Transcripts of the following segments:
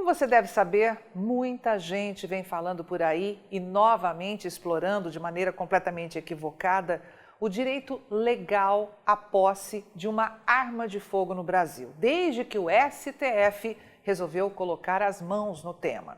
Como você deve saber, muita gente vem falando por aí e novamente explorando de maneira completamente equivocada o direito legal à posse de uma arma de fogo no Brasil, desde que o STF resolveu colocar as mãos no tema.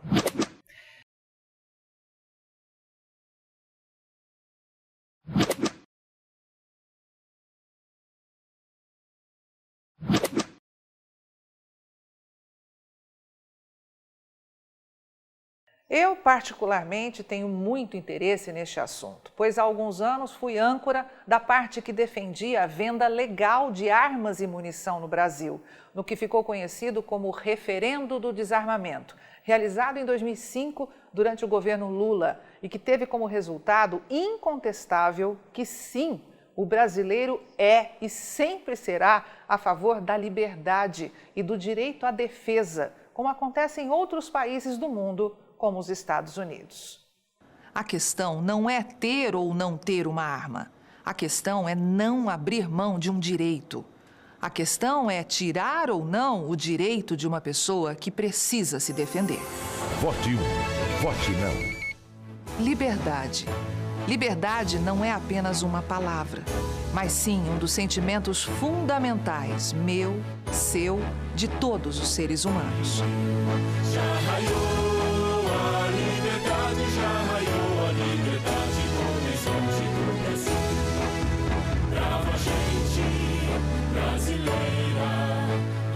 Eu, particularmente, tenho muito interesse neste assunto, pois há alguns anos fui âncora da parte que defendia a venda legal de armas e munição no Brasil, no que ficou conhecido como Referendo do Desarmamento, realizado em 2005 durante o governo Lula e que teve como resultado incontestável que sim, o brasileiro é e sempre será a favor da liberdade e do direito à defesa, como acontece em outros países do mundo, como os Estados Unidos. A questão não é ter ou não ter uma arma. A questão é não abrir mão de um direito. A questão é tirar ou não o direito de uma pessoa que precisa se defender. Vote 1, vote não. Liberdade. Liberdade não é apenas uma palavra, mas sim um dos sentimentos fundamentais, meu, seu, de todos os seres humanos. Já raiou a liberdade, já raiou a liberdade no horizonte do Brasil. Brava gente brasileira.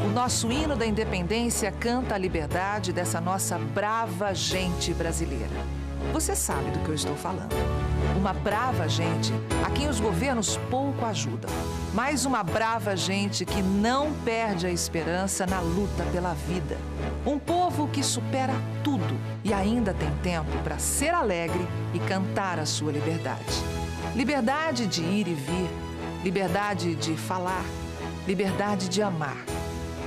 O nosso hino da independência canta a liberdade dessa nossa brava gente brasileira. Você sabe do que eu estou falando. Uma brava gente a quem os governos pouco ajudam, mas uma brava gente que não perde a esperança na luta pela vida. Um povo que supera tudo e ainda tem tempo para ser alegre e cantar a sua liberdade. Liberdade de ir e vir, liberdade de falar, liberdade de amar,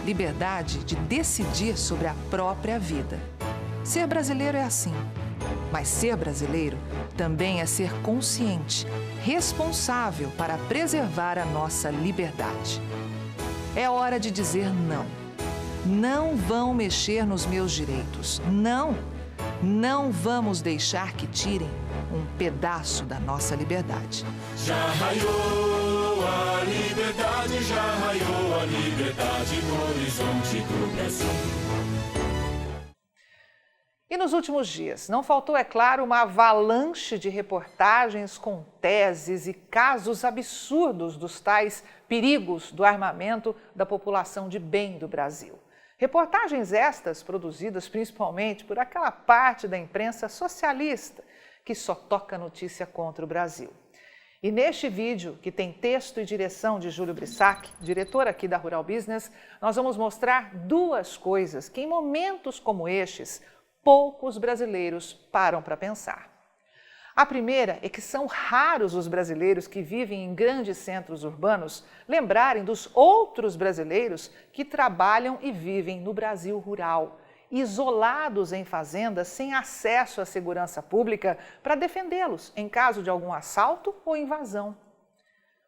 liberdade de decidir sobre a própria vida. Ser brasileiro é assim. Mas ser brasileiro também é ser consciente, responsável para preservar a nossa liberdade. É hora de dizer não. Não vão mexer nos meus direitos. Não. Não vamos deixar que tirem um pedaço da nossa liberdade. Já raiou a liberdade, já raiou a liberdade no horizonte do Brasil. E nos últimos dias, não faltou, é claro, uma avalanche de reportagens com teses e casos absurdos dos tais perigos do armamento da população de bem do Brasil. Reportagens estas produzidas principalmente por aquela parte da imprensa socialista que só toca notícia contra o Brasil. E neste vídeo, que tem texto e direção de Júlio Brissac, diretor aqui da Rural Business, nós vamos mostrar duas coisas que em momentos como estes, poucos brasileiros param para pensar. A primeira é que são raros os brasileiros que vivem em grandes centros urbanos lembrarem dos outros brasileiros que trabalham e vivem no Brasil rural, isolados em fazendas sem acesso à segurança pública para defendê-los em caso de algum assalto ou invasão.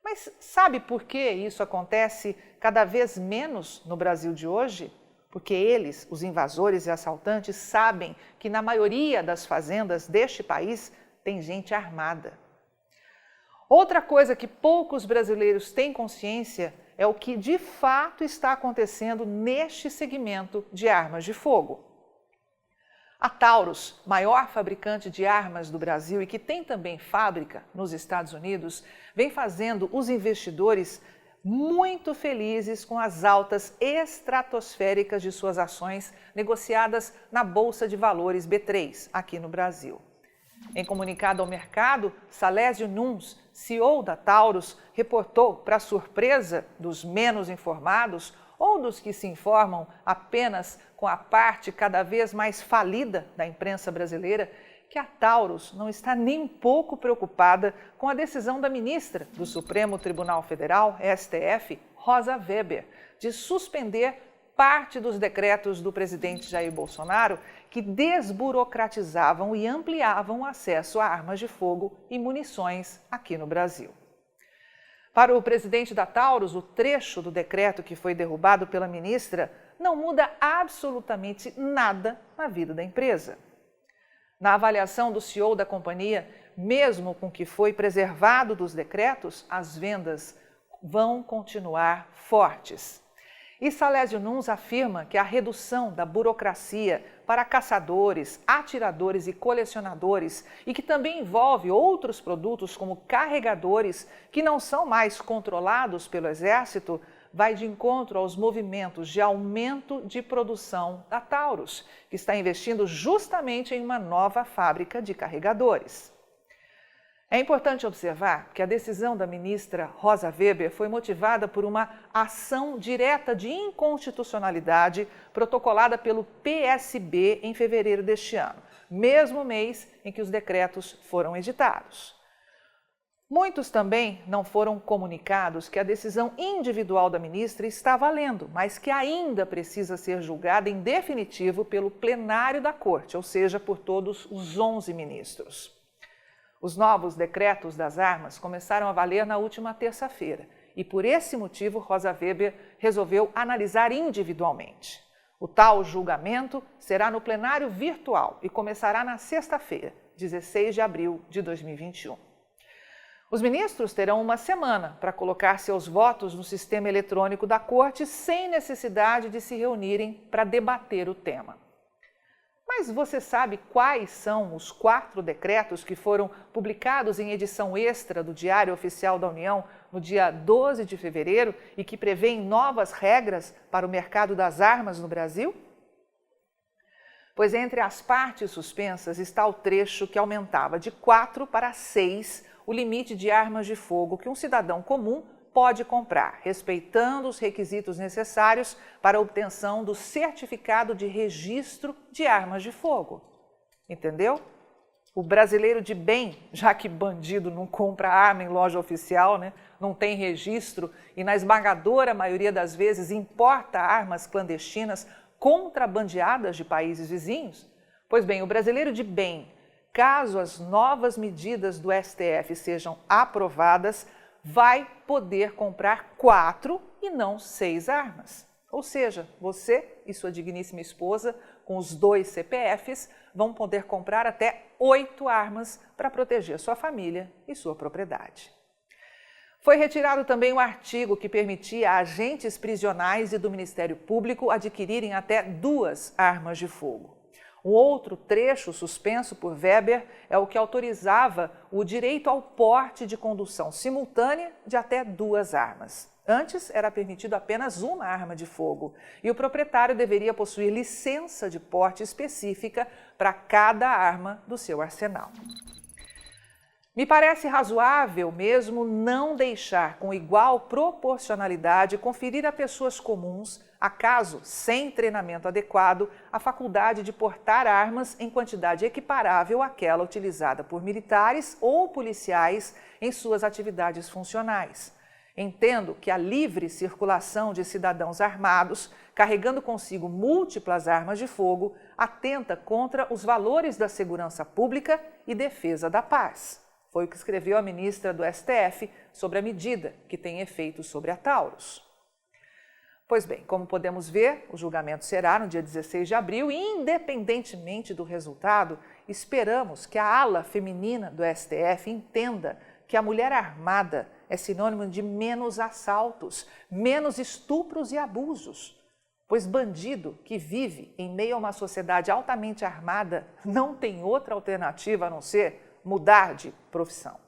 Mas sabe por que isso acontece cada vez menos no Brasil de hoje? Porque eles, os invasores e assaltantes, sabem que na maioria das fazendas deste país tem gente armada. Outra coisa que poucos brasileiros têm consciência é o que de fato está acontecendo neste segmento de armas de fogo. A Taurus, maior fabricante de armas do Brasil e que tem também fábrica nos Estados Unidos, vem fazendo os investidores muito felizes com as altas estratosféricas de suas ações negociadas na Bolsa de Valores B3, aqui no Brasil. Em comunicado ao mercado, Salésio Nunes, CEO da Taurus, reportou, para surpresa dos menos informados ou dos que se informam apenas com a parte cada vez mais falida da imprensa brasileira, que a Taurus não está nem um pouco preocupada com a decisão da ministra do Supremo Tribunal Federal, STF, Rosa Weber, de suspender parte dos decretos do presidente Jair Bolsonaro que desburocratizavam e ampliavam o acesso a armas de fogo e munições aqui no Brasil. Para o presidente da Taurus, o trecho do decreto que foi derrubado pela ministra não muda absolutamente nada na vida da empresa. Na avaliação do CEO da companhia, mesmo com o que foi preservado dos decretos, as vendas vão continuar fortes. E Salésio Nunes afirma que a redução da burocracia para caçadores, atiradores e colecionadores, e que também envolve outros produtos como carregadores que não são mais controlados pelo Exército, vai de encontro aos movimentos de aumento de produção da Taurus, que está investindo justamente em uma nova fábrica de carregadores. É importante observar que a decisão da ministra Rosa Weber foi motivada por uma ação direta de inconstitucionalidade protocolada pelo PSB em fevereiro deste ano, mesmo mês em que os decretos foram editados. Muitos também não foram comunicados que a decisão individual da ministra está valendo, mas que ainda precisa ser julgada em definitivo pelo plenário da Corte, ou seja, por todos os 11 ministros. Os novos decretos das armas começaram a valer na última terça-feira e, por esse motivo, Rosa Weber resolveu analisar individualmente. O tal julgamento será no plenário virtual e começará na sexta-feira, 16 de abril de 2021. Os ministros terão uma semana para colocar seus votos no sistema eletrônico da Corte sem necessidade de se reunirem para debater o tema. Mas você sabe quais são os 4 decretos que foram publicados em edição extra do Diário Oficial da União no dia 12 de fevereiro e que prevêem novas regras para o mercado das armas no Brasil? Pois entre as partes suspensas está o trecho que aumentava de 4 para 6 o limite de armas de fogo que um cidadão comum pode comprar, respeitando os requisitos necessários para a obtenção do certificado de registro de armas de fogo. Entendeu? O brasileiro de bem, já que bandido não compra arma em loja oficial, não tem registro e na esmagadora maioria das vezes importa armas clandestinas contrabandeadas de países vizinhos. Pois bem, o brasileiro de bem, caso as novas medidas do STF sejam aprovadas, vai poder comprar 4 e não 6 armas. Ou seja, você e sua digníssima esposa, com os 2 CPFs, vão poder comprar até 8 armas para proteger sua família e sua propriedade. Foi retirado também o artigo que permitia a agentes prisionais e do Ministério Público adquirirem até 2 armas de fogo. Um outro trecho suspenso por Weber é o que autorizava o direito ao porte de condução simultânea de até 2 armas. Antes era permitido apenas uma arma de fogo e o proprietário deveria possuir licença de porte específica para cada arma do seu arsenal. Me parece razoável mesmo não deixar com igual proporcionalidade conferir a pessoas comuns, acaso sem treinamento adequado, a faculdade de portar armas em quantidade equiparável àquela utilizada por militares ou policiais em suas atividades funcionais. Entendo que a livre circulação de cidadãos armados, carregando consigo múltiplas armas de fogo, atenta contra os valores da segurança pública e defesa da paz. Foi o que escreveu a ministra do STF sobre a medida que tem efeito sobre a Taurus. Pois bem, como podemos ver, o julgamento será no dia 16 de abril e, independentemente do resultado, esperamos que a ala feminina do STF entenda que a mulher armada é sinônimo de menos assaltos, menos estupros e abusos. Pois bandido que vive em meio a uma sociedade altamente armada não tem outra alternativa a não ser mudar de profissão.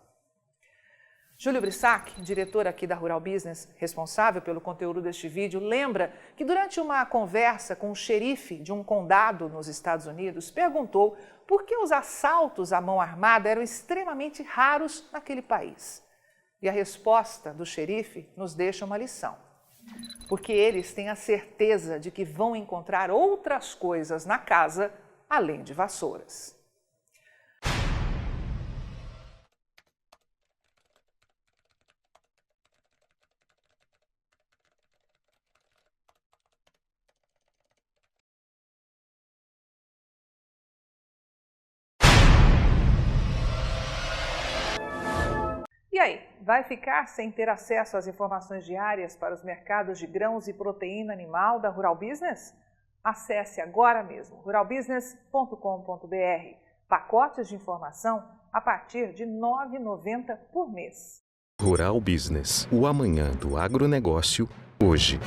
Júlio Brissac, diretor aqui da Rural Business, responsável pelo conteúdo deste vídeo, lembra que durante uma conversa com o xerife de um condado nos Estados Unidos, perguntou por que os assaltos à mão armada eram extremamente raros naquele país. E a resposta do xerife nos deixa uma lição. Porque eles têm a certeza de que vão encontrar outras coisas na casa além de vassouras. E aí, vai ficar sem ter acesso às informações diárias para os mercados de grãos e proteína animal da Rural Business? Acesse agora mesmo ruralbusiness.com.br. Pacotes de informação a partir de R$ 9,90 por mês. Rural Business, o amanhã do agronegócio, hoje.